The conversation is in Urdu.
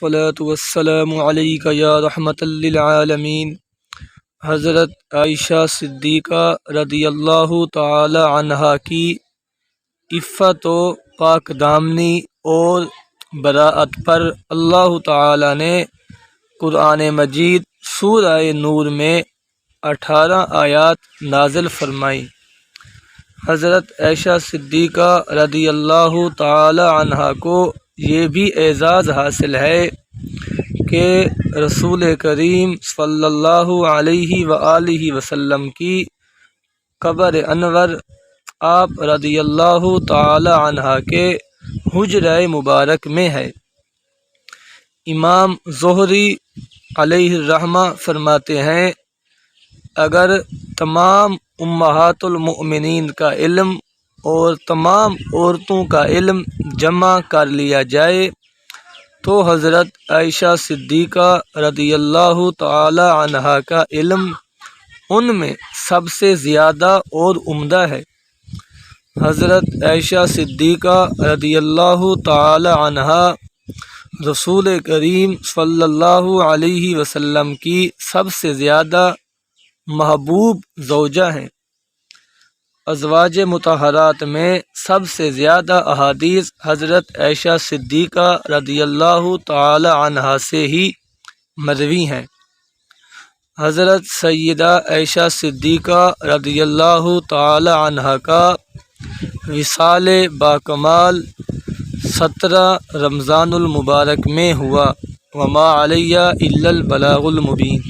والصلاة والسلام علیک یا رحمت للعالمین۔ حضرت عائشہ صدیقہ رضی اللہ تعالی عنہا کی عفت و پاک دامنی اور براءت پر اللہ تعالی نے قرآن مجید سورہ نور میں 18 آیات نازل فرمائی۔ حضرت عائشہ صدیقہ رضی اللہ تعالی عنہا کو یہ بھی اعزاز حاصل ہے کہ رسول کریم صلی اللہ علیہ وآلہ وسلم کی قبر انور آپ رضی اللہ تعالی عنہ کے حجرہ مبارک میں ہے۔ امام زہری علیہ الرحمہ فرماتے ہیں، اگر تمام امہات المؤمنین کا علم اور تمام عورتوں کا علم جمع کر لیا جائے تو حضرت عائشہ صدیقہ رضی اللہ تعالی عنہا کا علم ان میں سب سے زیادہ اور عمدہ ہے۔ حضرت عائشہ صدیقہ رضی اللہ تعالی عنہا رسول کریم صلی اللہ علیہ وسلم کی سب سے زیادہ محبوب زوجہ ہیں۔ ازواج مطہرات میں سب سے زیادہ احادیث حضرت عائشہ صدیقہ رضی اللہ تعالی عنہا سے ہی مروی ہیں۔ حضرت سیدہ عائشہ صدیقہ رضی اللہ تعالی عنہا کا وصال باکمال 17 رمضان المبارک میں ہوا۔ وما علیہ الا البلاغ المبین۔